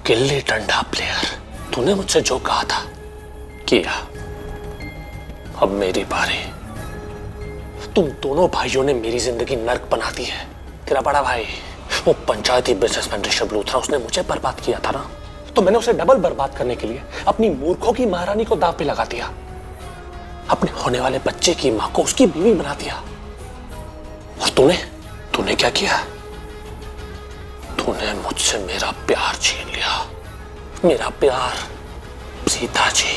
Gilli danda player, तूने मुझसे जो कहा था किया। अब मेरी बारी। तुम दोनों भाइयों ने मेरी जिंदगी नर्क बना दी है। तेरा बड़ा भाई वो पंचायती बिजनेसमैन ऋषभ लूथरा, उसने मुझे बर्बाद किया था ना, तो मैंने उसे डबल बर्बाद करने के लिए अपनी मूर्खों की महारानी को दांव पे लगा दिया। अपने होने वाले बच्चे की मां को उसकी बीवी बना दिया। और तूने क्या किया? तूने मुझसे मेरा प्यार छीन लिया। मेरा प्यार सीता जी।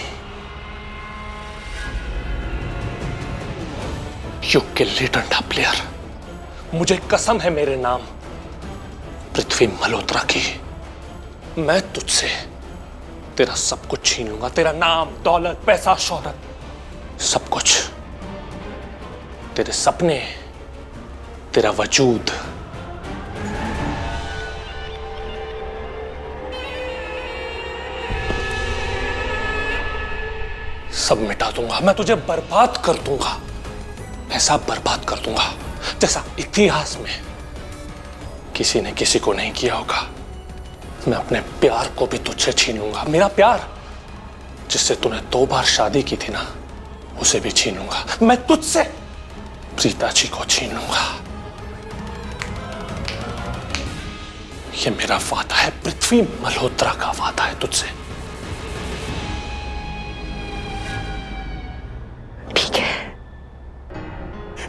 यू गिल्ली डंडा प्लेयर, मुझे कसम है मेरे नाम पृथ्वी मल्होत्रा की, मैं तुझसे तेरा सब कुछ छीन लूंगा। तेरा नाम, दौलत, पैसा, शोहरत, सब कुछ। तेरे सपने, तेरा वजूद। सब मिटा दूंगा। मैं तुझे बर्बाद कर दूंगा, ऐसा बर्बाद कर दूंगा जैसा इतिहास में किसी ने किसी को नहीं किया होगा। मैं अपने प्यार को भी तुझसे छीन लूंगा। मेरा प्यार जिससे तूने 2 बार शादी की थी ना, उसे भी छीन लूंगा। मैं तुझसे प्रीता जी को छीन लूंगा। यह मेरा वादा है, पृथ्वी मल्होत्रा का वादा है तुझसे। ठीक है,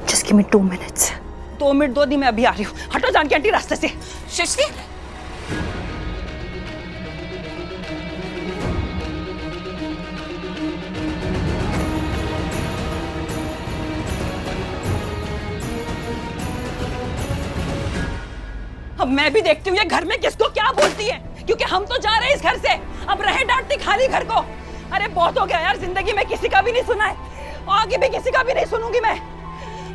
just give me 2 minutes. 2 minute 2 दिन मैं अभी आ रही हूँ। हटो जानकी आंटी रास्ते से। सृष्टि, अब मैं भी देखती हूँ ये घर में किसको क्या बोलती है, क्योंकि हम तो जा रहे हैं इस घर से। अब रहे डांटती खाली घर को। अरे बहुत हो गया यार, जिंदगी में किसी का भी नहीं सुना है, आगे भी किसी का भी नहीं सुनूंगी मैं।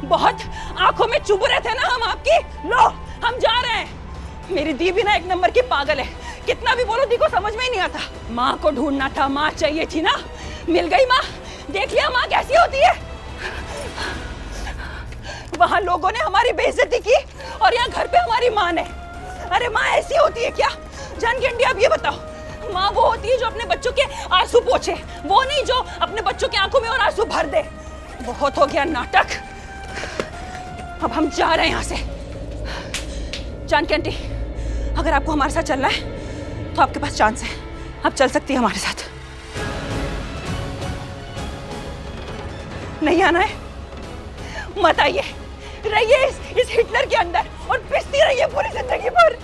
बहुत आंखों में चुभ रहे थे ना हम आपकी। लो हम जा रहे हैं। मेरी दी भी ना 1 नंबर की पागल है, कितना भी बोलो दी को समझ में ही नहीं आता। माँ को ढूंढना था, माँ चाहिए थी ना, मिल गई माँ। देख लिया माँ कैसी होती है। वहां लोगों ने हमारी बेइज्जती की और यहाँ घर पे हमारी माँ ने। अरे माँ ऐसी होती है क्या? जानकी आंटी आप ये बताओ, माँ वो होती है जो अपने बच्चों के आंसू पोंछे, वो नहीं जो अपने बच्चों की आंखों में और आंसू भर दे। बहुत हो गया नाटक, अब हम जा रहे हैं यहाँ से। जानकी आंटी, अगर आपको हमारे साथ चलना है तो आपके पास चांस है, आप चल सकती है हमारे साथ। नहीं आना है मत आइए, रहिए इस हिटलर के अंदर और पिसती रहिए पूरी जिंदगी भर।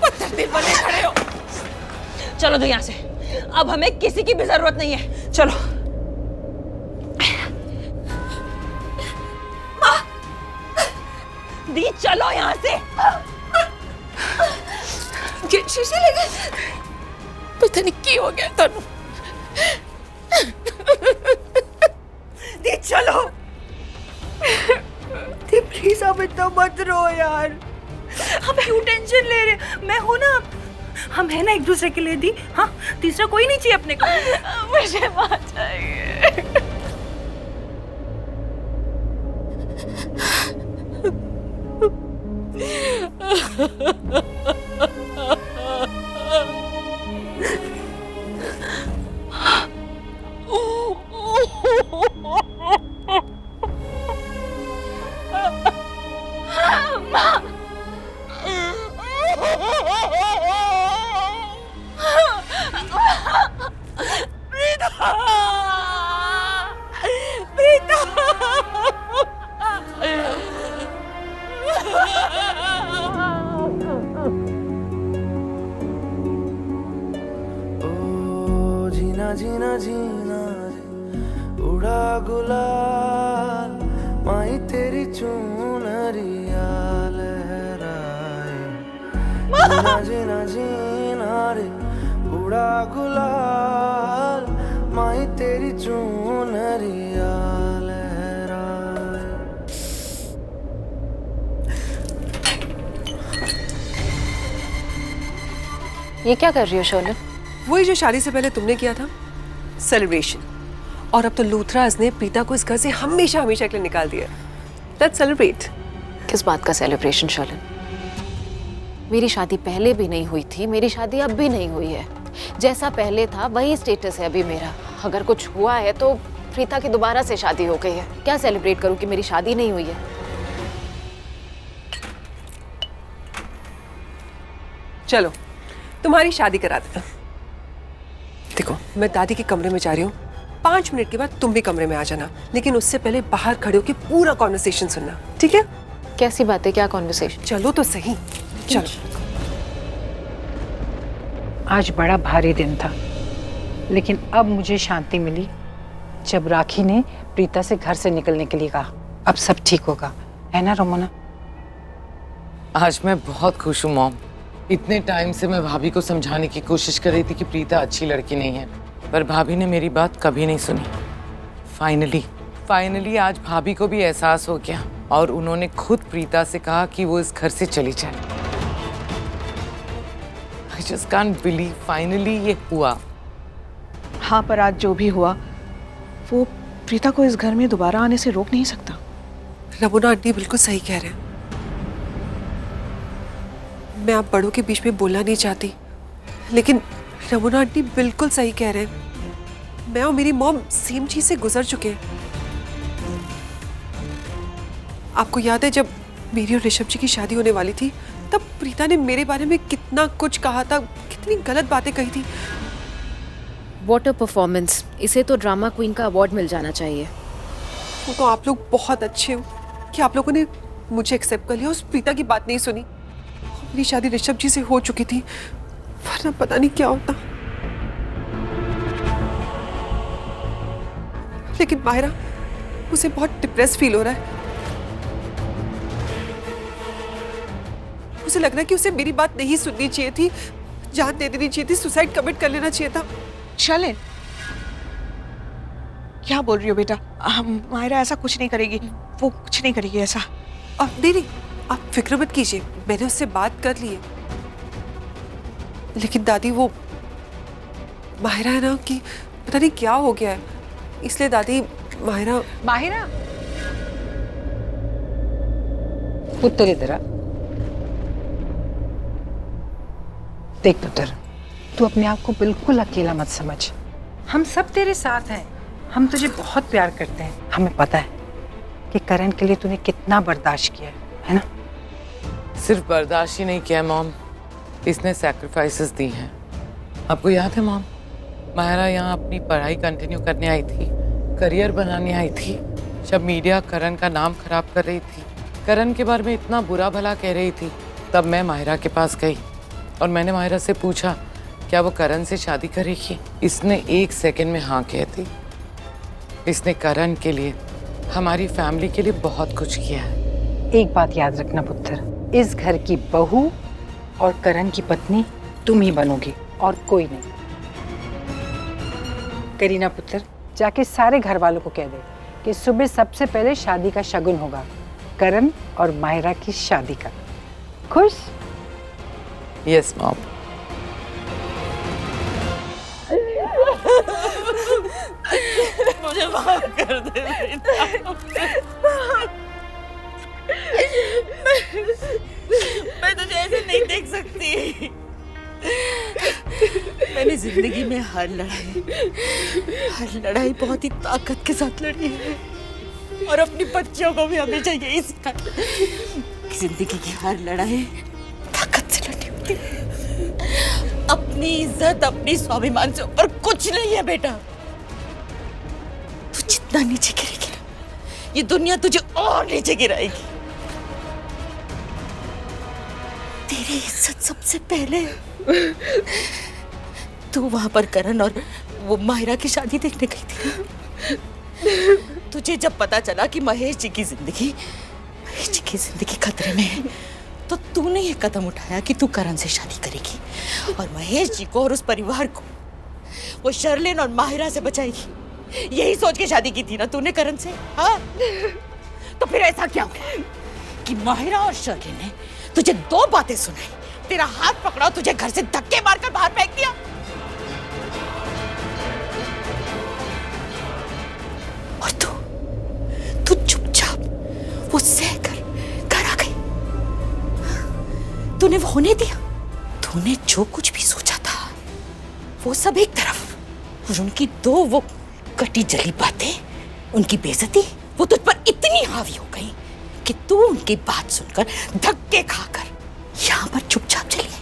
पत्थर दिल बने खड़े हो। चलो तो यहाँ से, अब हमें किसी की भी जरूरत नहीं है। चलो दी, चलो यहाँ से। शीशे लगे, पता नहीं क्या हो गया तानू। दी चलो। दी प्लीज आप इतना मत रो यार। आप क्यों टेंशन ले रहे? मैं हूं ना, हम है ना एक दूसरे के लिए दी। हाँ, तीसरा कोई नहीं चाहिए अपने को। मुझे माँ चाहिए। जीना जीना रे उड़ा गुलाल, माई तेरी चुनरिया लहराए। जीना जीना जीना रे उड़ा गुलाल, माई तेरी चुनरिया लहराए। ये क्या कर रही हो शोलन? वही जो शादी से पहले तुमने किया था, सेलिब्रेशन। और अब तो लूथराज ने प्रीता को इस घर से हमेशा हमेशा के लिए निकाल दिया। Let's celebrate. किस बात का सेलिब्रेशन शोलन? मेरी शादी पहले भी नहीं हुई थी, मेरी शादी अब भी नहीं हुई है। जैसा पहले था वही स्टेटस है अभी मेरा। अगर कुछ हुआ है तो प्रीता की दोबारा से शादी हो गई है। क्या सेलिब्रेट करूं कि मेरी शादी नहीं हुई है? चलो तुम्हारी शादी करा दे। देखो मैं दादी के कमरे में जा रही हूँ, 5 मिनट के बाद तुम भी कमरे में आ जाना, लेकिन उससे पहले बाहर खड़े होकर पूरा कॉन्वर्सेशन सुनना, ठीक है? कैसी बात है, क्या कॉन्वर्सेशन? चलो तो सही, चलो। आज बड़ा भारी दिन था, लेकिन अब मुझे शांति मिली जब राखी ने प्रीता से घर से निकलने के लिए कहा। अब सब ठीक होगा, है ना रमोना? आज मैं बहुत खुश हूँ मॉम। इतने टाइम से मैं भाभी को समझाने की कोशिश कर रही थी कि प्रीता अच्छी लड़की नहीं है, पर भाभी ने मेरी बात कभी नहीं सुनी। फाइनली आज भाभी को भी एहसास हो गया और उन्होंने खुद प्रीता से कहा कि वो इस घर से चली जाए। I just can't believe finally ये हुआ। हाँ, पर आज जो भी हुआ वो प्रीता को इस घर में दोबारा आने से रोक नहीं सकता। रमोना आंटी बिल्कुल सही कह रहे हैं। मैं आप बड़ों के बीच में बोलना नहीं चाहती, लेकिन रमोना आंटी बिल्कुल सही कह रहे हैं। मैं और मेरी मॉम सेम चीज से गुजर चुके हैं। आपको याद है जब मेरी और ऋषभ जी की शादी होने वाली थी, तब प्रीता ने मेरे बारे में कितना कुछ कहा था, कितनी गलत बातें कही थी। What a performance! इसे तो ड्रामा क्वीन का अवार्ड मिल जाना चाहिए। वो तो आप लोग बहुत अच्छे हो कि आप लोगों ने मुझे एक्सेप्ट कर लिया, उस प्रीता की बात नहीं सुनी। मेरी शादी ऋषभ जी से हो चुकी थी, वरना पता नहीं क्या होता। लेकिन माहिरा, उसे बहुत डिप्रेस फील हो रहा है। उसे लग रहा है कि उसे मेरी बात नहीं सुननी चाहिए थी, जान दे देनी चाहिए थी, सुसाइड कमिट कर लेना चाहिए था। चलें, क्या बोल रही हो बेटा? मायरा ऐसा कुछ नहीं करेगी, वो कुछ नहीं करेगी ऐसा। नहीं, आप फिक्र मत कीजिए, मैंने उससे बात कर ली है। लेकिन दादी, वो माहिरा है ना, कि पता नहीं क्या हो गया है, इसलिए दादी माहिरा। पुत्र इधर आ। देख पुत्र, तू अपने आप को बिल्कुल अकेला मत समझ। हम सब तेरे साथ हैं, हम तुझे बहुत प्यार करते हैं। हमें पता है कि करण के लिए तूने कितना बर्दाश्त किया है ना? सिर्फ बर्दाश्त ही नहीं किया मॉम, इसने सैक्रिफाइसेस दी हैं। आपको याद है मॉम, माहिरा यहाँ अपनी पढ़ाई कंटिन्यू करने आई थी, करियर बनाने आई थी, जब मीडिया करण का नाम खराब कर रही थी, करण के बारे में इतना बुरा भला कह रही थी, तब मैं माहिरा के पास गई और मैंने माहिरा से पूछा क्या वो करण से शादी करेगी। इसने 1 सेकंड में हाँ कह दी। इसने करण के लिए, हमारी फैमिली के लिए बहुत कुछ किया है। एक बात याद रखना पुत्र, इस घर की बहू और करण की पत्नी तुम ही बनोगी और कोई नहीं। करीना पुत्र, जाके सारे घर वालों को कह दे कि सुबह सबसे पहले शादी का शगुन होगा, करण और माहिरा की शादी का। खुश? Yes mom. मुझे माफ कर दे मैं तुझे ऐसे नहीं देख सकती। मैंने जिंदगी में हर लड़ाई बहुत ही ताकत के साथ लड़ी है और अपनी बच्चियों को भी हमेशा यही सिखाया। जिंदगी की हर लड़ाई ताकत से लड़ी होती है। अपनी इज्जत, अपनी स्वाभिमान से ऊपर कुछ नहीं है बेटा। तू जितना नीचे गिरेगी ना, ये दुनिया तुझे और नीचे गिराएगी। तेरी इज्जत सबसे पहले। तू वहां पर करण और वो माहिरा की शादी देखने गई थी। तुझे जब पता चला कि महेश जी की जिंदगी खतरे में है, तो तूने ये कदम उठाया कि तू करण से शादी करेगी और महेश जी को और उस परिवार को वो शर्लिन और माहिरा से बचाएगी। यही सोच के शादी की थी ना तूने करण से? हाँ? तो फिर ऐसा क्या हुआ कि माहिरा और शर्लिन ने तुझे 2 बातें सुनाई, तेरा हाथ पकड़ा, तुझे घर से धक्के मारकर बाहर फेंक दिया। और तू चुपचाप वो सहकर घर आ गई। तूने तूने वो होने दिया? तूने जो कुछ भी सोचा था वो सब एक तरफ, और उनकी दो वो कटी जली बातें, उनकी बेइज्जती, वो तुझ पर इतनी हावी हो गई कि तू उनकी बात सुनकर धक्के खाकर यहाँ पर चुपचाप चली आई।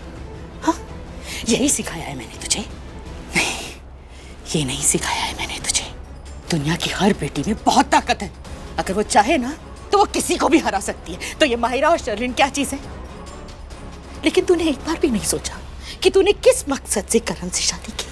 हाँ, यही सिखाया है मैंने तुझे? नहीं, ये नहीं सिखाया है मैंने तुझे। दुनिया की हर बेटी में बहुत ताकत है, अगर वो चाहे ना तो वो किसी को भी हरा सकती है। तो ये माहिरा और शर्लिन क्या चीज है? लेकिन तूने एक बार भी नहीं सोचा कि तूने किस मकसद से करण से शादी की।